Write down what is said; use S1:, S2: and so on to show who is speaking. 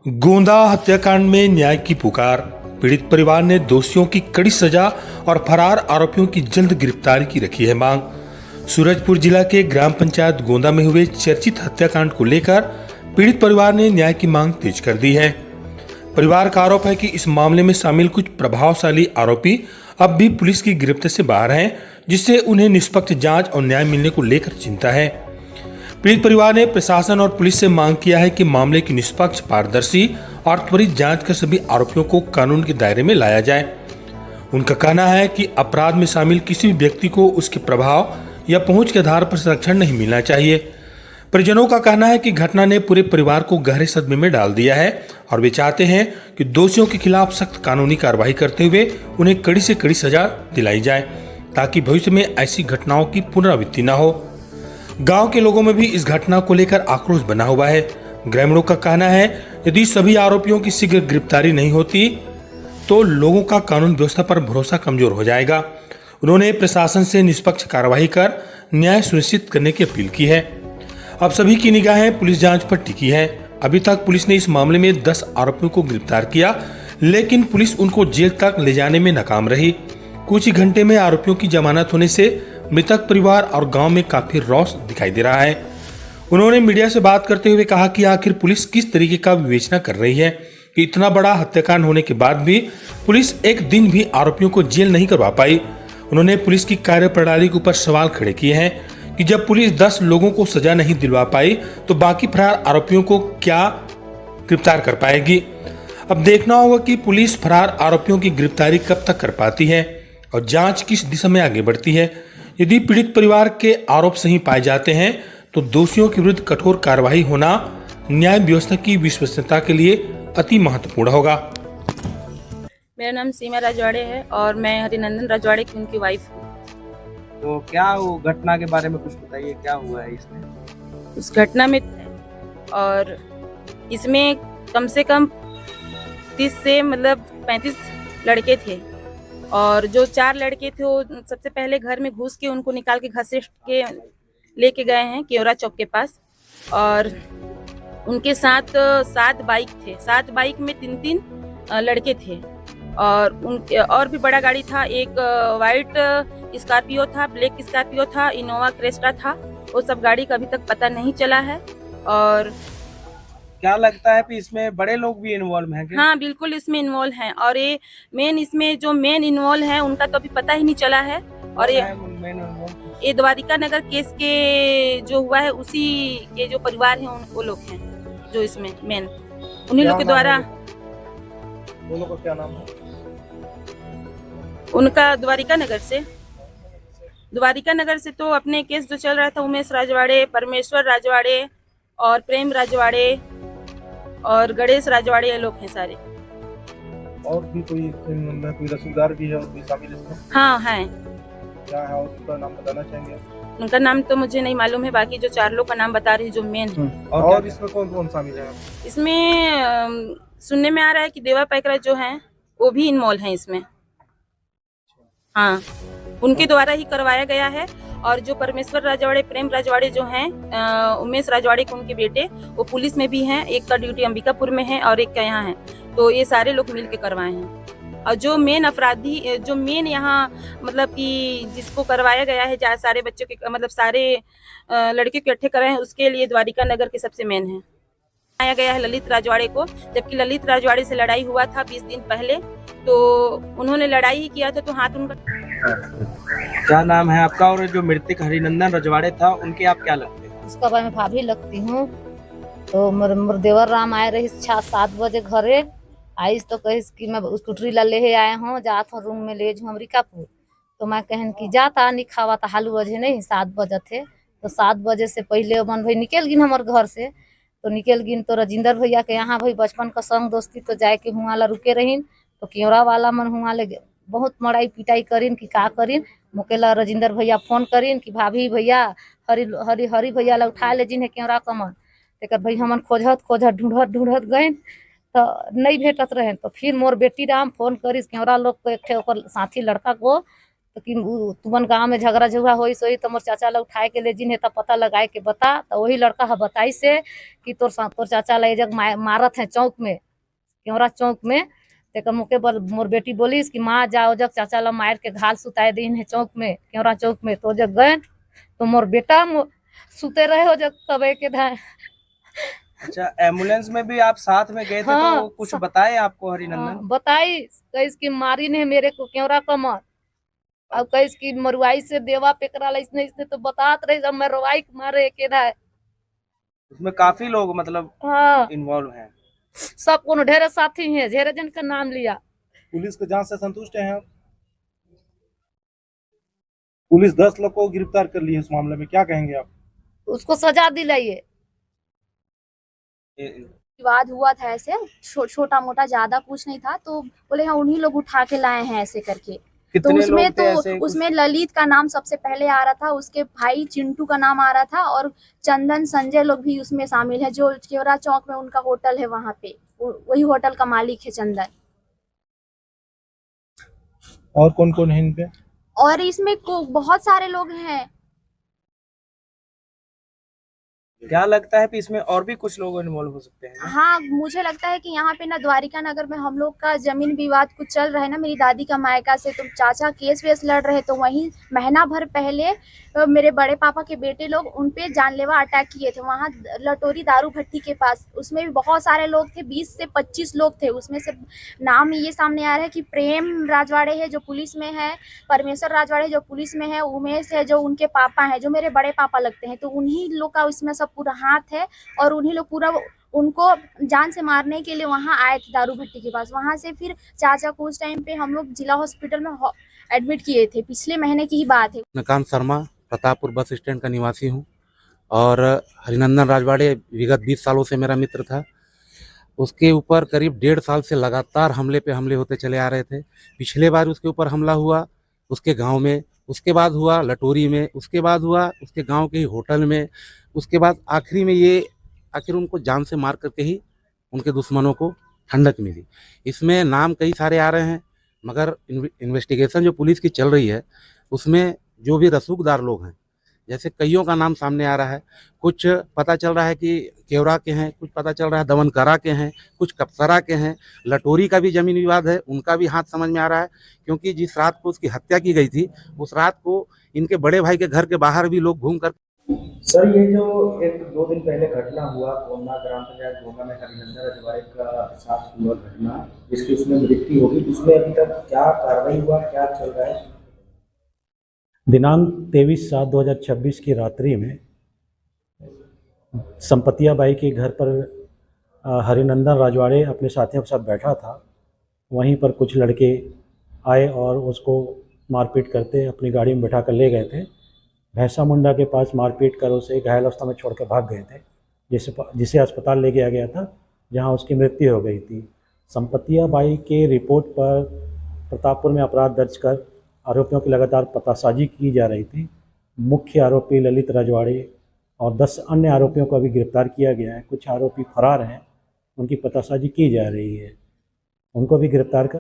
S1: गोंदा हत्याकांड में न्याय की पुकार। पीड़ित परिवार ने दोषियों की कड़ी सजा और फरार आरोपियों की जल्द गिरफ्तारी की रखी है मांग। सूरजपुर जिला के ग्राम पंचायत गोंदा में हुए चर्चित हत्याकांड को लेकर पीड़ित परिवार ने न्याय की मांग तेज कर दी है। परिवार का आरोप है कि इस मामले में शामिल कुछ प्रभावशाली आरोपी अब भी पुलिस की गिरफ्त से बाहर हैं, जिससे उन्हें निष्पक्ष जांच और न्याय मिलने को लेकर चिंता है। पीड़ित परिवार ने प्रशासन और पुलिस से मांग किया है कि मामले की निष्पक्ष, पारदर्शी और त्वरित जांच कर सभी आरोपियों को कानून के दायरे में लाया जाए। उनका कहना है कि अपराध में शामिल किसी भी व्यक्ति को उसके प्रभाव या पहुंच के आधार पर संरक्षण नहीं मिलना चाहिए। परिजनों का कहना है कि घटना ने पूरे परिवार को गहरे सदमे में डाल दिया है और वे चाहते हैं कि दोषियों के खिलाफ सख्त कानूनी कार्रवाई करते हुए उन्हें कड़ी से कड़ी सजा दिलाई जाए, ताकि भविष्य में ऐसी घटनाओं की पुनरावृत्ति न हो। गांव के लोगों में भी इस घटना को लेकर आक्रोश बना हुआ है। ग्रामीणों का कहना है यदि सभी आरोपियों की शीघ्र गिरफ्तारी नहीं होती तो लोगों का कानून व्यवस्था पर भरोसा कमजोर हो जाएगा। उन्होंने प्रशासन से निष्पक्ष कार्रवाई कर न्याय सुनिश्चित करने की अपील की है। अब सभी की निगाहें पुलिस जांच पर टिकी है। अभी तक पुलिस ने इस मामले में 10 आरोपियों को गिरफ्तार किया, लेकिन पुलिस उनको जेल तक ले जाने में नाकाम रही। कुछ ही घंटे में आरोपियों की जमानत होने से मृतक परिवार और गांव में काफी रौष दिखाई दे रहा है। उन्होंने मीडिया से बात करते हुए कहा कि आखिर पुलिस किस तरीके का विवेचना कर रही है कि इतना बड़ा हत्याकांड होने के बाद भी पुलिस एक दिन भी आरोपियों को जेल नहीं करवा पाई। उन्होंने पुलिस की कार्यप्रणाली के ऊपर सवाल खड़े किए हैं कि जब पुलिस 10 लोगों को सजा नहीं दिलवा पाई तो बाकी फरार आरोपियों को क्या गिरफ्तार कर पाएगी। अब देखना होगा कि पुलिस फरार आरोपियों की गिरफ्तारी कब तक कर पाती है और जांच किस दिशा में आगे बढ़ती है। यदि पीड़ित परिवार के आरोप सही पाए जाते हैं तो दोषियों के विरुद्ध कठोर कार्रवाई होना न्याय व्यवस्था की विश्वसनीयता के लिए अति महत्वपूर्ण होगा।
S2: मेरा नाम सीमा राजवाड़े है और मैं हरिनंदन राजवाड़े की उनकी वाइफ हूँ।
S3: तो क्या वो घटना के बारे में कुछ बताइए, क्या हुआ है इसमें?
S2: उस घटना में और इसमें कम से कम 30 से 35 लड़के थे और जो 4 लड़के थे वो सबसे पहले घर में घुस के उनको निकाल के घसीट के लेके गए हैं केवरा चौक के पास। और उनके साथ 7 बाइक थे। 7 बाइक में 3-3 लड़के थे और उनके और भी बड़ा गाड़ी था। एक वाइट स्कॉर्पियो था, ब्लैक स्कॉर्पियो था, इनोवा क्रेस्टा था। वो सब गाड़ी का अभी तक पता नहीं चला है। और
S3: क्या लगता है कि इसमें बड़े लोग भी इन्वॉल्व हैं क्या?
S2: हाँ, बिल्कुल इसमें इन्वॉल्व हैं और ये इसमें जो मेन इन्वॉल्व है उनका तो अभी पता ही नहीं चला है। और ये द्वारिका नगर केस के जो हुआ है उसी के जो परिवार हैं वो लोग हैं जो इसमें मेन उन्हीं लोग के द्वारा।
S3: वो लोग का क्या नाम है?
S2: उनका द्वारिका नगर से तो अपने केस जो चल रहा था उमेश राजवाड़े, परमेश्वर राजवाड़े और प्रेम राजवाड़े और गणेश राजवाड़े, ये लोग हैं सारे।
S3: और भी कोई रसूखदार भी है और भी शामिल इसमें?
S2: हाँ हैं।
S3: क्या है उनका नाम बताना चाहेंगे?
S2: उनका नाम तो मुझे नहीं मालूम है, बाकी जो 4 लोग का नाम बता रही जो मेन है।
S3: और इसमें कौन कौन शामिल है?
S2: इसमें सुनने में आ रहा है कि देवा पैकरा जो हैं वो भी इन्वॉल्व हैं इसमें। हाँ, उनके द्वारा ही करवाया गया है। और जो परमेश्वर राजवाड़े, प्रेम राजवाड़े जो हैं, उमेश राजवाड़े के उनके बेटे, वो पुलिस में भी हैं। एक का ड्यूटी अंबिकापुर में है और एक का यहाँ है। तो ये सारे लोग मिलके करवाए हैं। और जो मेन अपराधी, जो मेन यहाँ कि जिसको करवाया गया है, जहाँ सारे बच्चों के सारे लड़के इकट्ठे कराए हैं, उसके लिए द्वारिका नगर के सबसे मेन है। आया गया है ललित राजवाड़े को, जबकि ललित राजवाड़े से लड़ाई हुआ था 20 दिन पहले। तो उन्होंने लड़ाई ही किया था तो हाथ उनका।
S3: क्या नाम है आपका? और जो मृतक हरिनंदन राजवाड़े था उनके आप क्या लगते हैं?
S4: उसका मैं भाभी लगती हूँ। तो मोर देवर राम आए रही 6-7 बजे घरे आईस तो कहिस कि मैं स्कूटरी ला ले आए हूँ, जात हूँ रूम में ले जाऊँ अमरीकापुर। तो मैं कहन कि जाता नहीं खावा था हालू बजे नहीं 7 बजे थे। तो 7 बजे से पहले मन भाई निकल गिन हमारे घर से। तो निकल गिन तो राजिंदर भैया के यहाँ भाई बचपन का संग दोस्ती तो जाए के हुआ ला रुके रहीन। तो केवरा वाला मन हुआ ले बहुत मड़ाई पिटाई करीन कि का करीन। मुकेला राजिंदर भैया फोन करीन कि भाभी भैया हरी भैया ला उठा ले जिन है केवरा कमन। तेकर भाई हमन खोजत ढूंढत गए तो नहीं भेटत रहे। तो फिर मोर बेटी राम फोन करिस केवरा लोग को, एक साथी लड़का को। तो तो कि तुमन गाँव में झगड़ा झुगड़ा होई सोई तो मोर चाचा ला उठाए के ले जिन है तब पता लगाए के बता। तो वही लड़का है बताई से कि तोर चाचा ला जग मारत है चौक में, केवरा चौक में। तेकर मुके मोर बेटी बोली कि माँ जाओ जग चाचा ला मार के घाल सुताए दिन है चौक में, केवरा चौक में। तो जग गए तो मोर बेटा सुते रहे हो जग कबे के धाए।
S3: अच्छा, एम्बुलेंस में भी आप साथ में गए थे?
S4: हाँ,
S3: तो कुछ बताए आपको हरिनंदन?
S4: हाँ, बताई कईस की मारी ने मेरे को केवरा कमर, अब कईस की मरुआई से देवा पेकरा इसने तो बतात रही जब मैं रवाई मारे के धाए।
S3: उसमें काफी लोग मतलब
S4: हाँ,
S3: इन्वॉल्व हैं।
S4: सब कोनो ढेरे साथी हैं, ढेरे जन का नाम लिया।
S5: पुलिस के जांच से संतुष्ट हैं आप? पुलिस 10 लोग को गिरफ्तार कर ली है इस मामले में, क्या कहेंगे आप?
S4: उसको सजा दिलाइए।
S6: विवाद हुआ था ऐसे छोटा मोटा, ज्यादा कुछ नहीं था। तो बोले हाँ उन्हीं लोग उठा के लाए हैं ऐसे करके। तो
S3: कितने
S6: उसमें
S3: लोग थे ऐसे?
S6: उसमें ललित का नाम सबसे पहले आ रहा था, उसके भाई चिंटू का नाम आ रहा था, और चंदन संजय लोग भी उसमें शामिल है। जो केवरा चौक में उनका होटल है, वहां पे वही होटल का मालिक है चंदन।
S5: और कौन कौन है इन पे?
S6: और इसमें बहुत सारे लोग हैं।
S3: क्या लगता है कि इसमें और भी कुछ लोग इन्वॉल्व हो सकते हैं?
S6: हाँ, मुझे लगता है कि यहाँ पे ना द्वारिका नगर में हम लोग का जमीन विवाद कुछ चल रहा है ना, मेरी दादी का मायका से। तो चाचा केस वेस लड़ रहे, तो वहीं महीना भर पहले मेरे बड़े पापा के बेटे लोग उन पे जानलेवा अटैक किए थे, वहाँ लटोरी दारू भट्टी के पास। उसमें भी बहुत सारे लोग थे, 20 से 25 लोग थे। उसमें से नाम ये सामने आ रहा है कि प्रेम राजवाड़े है जो पुलिस में है, परमेश्वर राजवाड़े जो पुलिस में है, उमेश है जो उनके पापा हैं, जो मेरे बड़े पापा लगते हैं। तो उन्हीं लोग का उसमें सब पूरा हाथ है, और उन्हीं लोग पूरा उनको जान से मारने के लिए वहां आए थे दारू भट्टी के पास। वहां से फिर चाचा को उस टाइम पे हम लोग जिला हॉस्पिटल में एडमिट किए थे, पिछले महीने की ही बात है।
S7: नकांत शर्मा, प्रतापपुर बस स्टैंड का निवासी हूँ, और हरिनंदन राजवाड़े विगत 20 सालों से मेरा मित्र था। उसके ऊपर करीब 1.5 साल से लगातार हमले होते चले आ रहे थे। पिछले बार उसके ऊपर हमला हुआ उसके गांव में, उसके बाद हुआ लटोरी में, उसके बाद हुआ उसके गांव के ही होटल में, उसके बाद आखिरी में ये आखिर उनको जान से मार करके ही उनके दुश्मनों को ठंडक मिली। इसमें नाम कई सारे आ रहे हैं, मगर इन्वेस्टिगेशन जो पुलिस की चल रही है उसमें जो भी रसूखदार लोग हैं, जैसे कईयों का नाम सामने आ रहा है। कुछ पता चल रहा है कि केवरा के हैं, कुछ पता चल रहा है दमनकरा के हैं, कुछ कपसरा के हैं। लटोरी का भी जमीन विवाद है, उनका भी हाथ समझ में आ रहा है, क्योंकि जिस रात को उसकी हत्या की गई थी उस रात को इनके बड़े भाई के घर के बाहर भी लोग घूम कर।
S8: सर, ये जो 1-2 दिन पहले घटना हुआ गोंदा ग्राम पंचायत गोंदा में हरिनंदन रजवाड़े का साथ हुआ घटना, जिसकी उसमें मृत्यु होगी, उसमें अभी तक क्या कार्रवाई हुआ, क्या चल रहा है?
S9: दिनांक 23/7/2026 की रात्रि में संपतिया बाई के घर पर हरिनंदन राजवाड़े अपने साथियों के साथ बैठा था। वहीं पर कुछ लड़के आए और उसको मारपीट करते अपनी गाड़ी में बैठा कर ले गए थे। भैंसा मुंडा के पास मारपीट कर उसे घायल अवस्था में छोड़ कर भाग गए थे, जिसे अस्पताल ले गया था, जहां उसकी मृत्यु हो गई थी। संपतिया बाई के रिपोर्ट पर प्रतापपुर में अपराध दर्ज कर आरोपियों की लगातार पतासाजी की जा रही थी। मुख्य आरोपी ललित राजवाड़े और 10 अन्य आरोपियों को अभी गिरफ्तार किया गया है। कुछ आरोपी फरार हैं, उनकी पतासाजी की जा रही है, उनको भी गिरफ्तार कर